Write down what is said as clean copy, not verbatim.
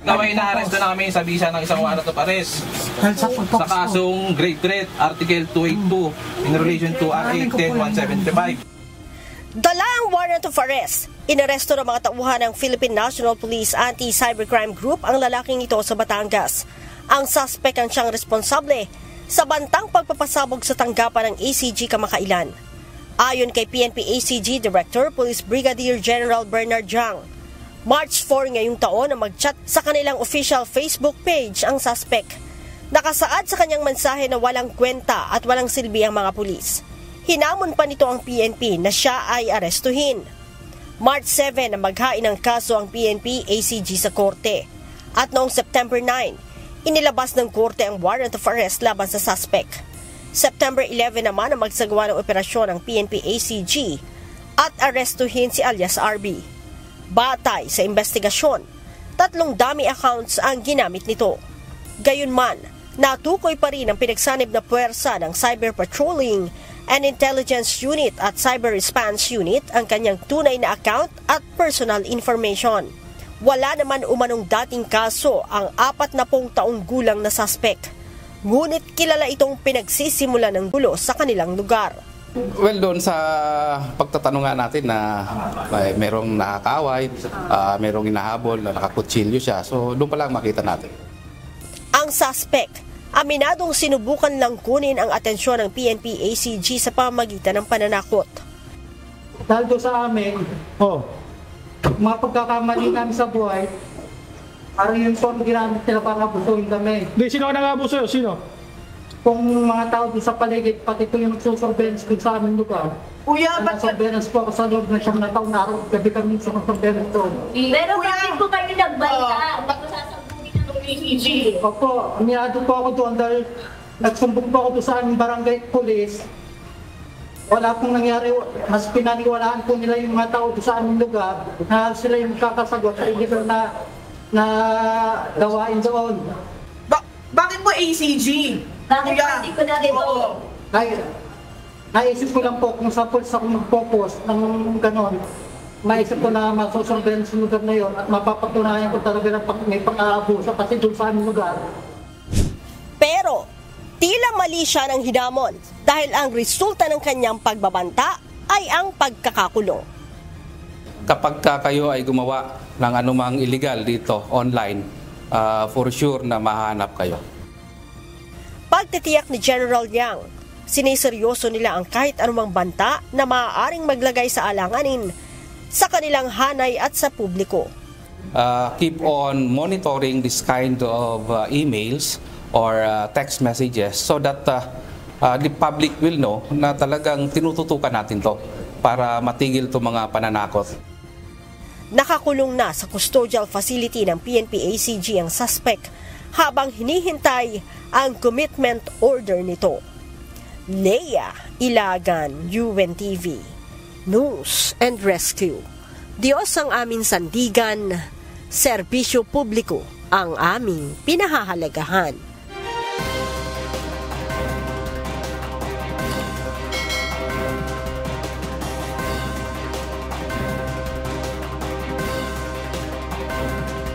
Naway na-arresto na kami sa bisa ng isang warrant of arrest sa kasong grave threat, Article 282 in relation to RA 10175. Dala ang warrant of arrest. Inaresto ng mga tauhan ng Philippine National Police Anti-Cybercrime Group ang lalaking ito sa Batangas. Ang suspect ang siyang responsable sa bantang pagpapasabog sa tanggapan ng ACG kamakailan. Ayon kay PNP ACG Director Police Brigadier General Bernard Jang, March 4 ngayong taon na mag-chat sa kanilang official Facebook page ang suspect. Nakasaad sa kanyang mensahe na walang kwenta at walang silbi ang mga pulis. Hinamon pa nito ang PNP na siya ay arestuhin. March 7 na maghain ng kaso ang PNP ACG sa korte. At noong September 9, inilabas ng korte ang warrant of arrest laban sa suspect. September 11 naman na magsagawa ng operasyon ng PNP ACG at arestuhin si alias RB. Batay sa investigasyon, 3 dummy accounts ang ginamit nito. Gayunman, natukoy pa rin ang pinagsanib na puwersa ng Cyber Patrolling and Intelligence Unit at Cyber Response Unit ang kanyang tunay na account at personal information. Wala naman umanong dating kaso ang 40 taong gulang na suspect. Ngunit kilala itong pinagsisimulan ng gulo sa kanilang lugar. Well, doon sa pagtatanungan natin na merong nakakaaway, merong inahabol, na nakakutsilyo siya. So, doon pa lang makita natin. Ang suspect, aminadong sinubukan lang kunin ang atensyon ng PNP ACG sa pamamagitan ng pananakot. Dahil doon sa amin, mga pagkakamali namin sa buhay, parang yung form ginamit nila para abusuhin kami. Sino ka nang-abuso? Sino? Kung mga tao doon sa paligid, pati ko yung nagsusurveillance doon sa aming lugar. Kuya, nagsusurveillance po ako sa loob na siyang nataon na araw, gabi kami sa surveillance doon. Pero bakit po kayo nagbalita? Bakit sasabunin ng ACG? Opo, amiyado po ako doon dahil nagsumbong po ako doon sa aming barangay police. Wala pong nangyari, mas pinaniwalaan po nila yung mga tao doon sa aming lugar na sila yung kakasagot sa illegal na gawain doon. Bakit po ACG? Bakit hindi ko na rin po? Naisip ko lang po kung sa police ako mag-focus ng ganon. Naisip ko na masusurveillance sa lugar na yun at mapapatunayan ko talaga na may pang-aabuso kasi doon sa aming lugar. Pero, tila mali siya ng hinamon dahil ang resulta ng kanyang pagbabanta ay ang pagkakakulong. Kapag kayo ay gumawa ng anumang illegal dito online, for sure na mahanap kayo. Pagtitiyak ni General Yang, siniseryoso nila ang kahit anumang banta na maaaring maglagay sa alanganin sa kanilang hanay at sa publiko. Keep on monitoring this kind of emails or text messages so that the public will know na talagang tinututukan natin to para matigil to mga pananakot. Nakakulong na sa custodial facility ng PNP ACG ang suspect habang hinihintay ang commitment order nito. Leia Ilagan, UNTV, News and Rescue. Diyos ang aming sandigan, serbisyo publiko ang aming pinahahalagahan.